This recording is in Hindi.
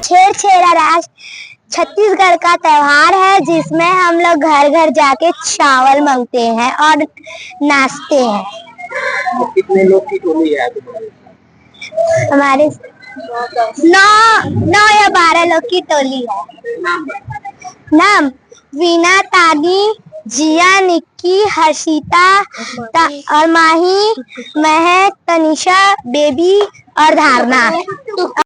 छेरछेरा राज छत्तीसगढ़ का त्योहार है जिसमें हम लोग घर घर जाके चावल मांगते हैं और नाचते हैं। तो कितने लोग की टोली है तुम्हारे? हमारे 9 या 12 लोग की टोली है। नाम वीना, तानी, जिया, निक्की, हर्षिता और माही, महक, तनिषा, बेबी और धारणा।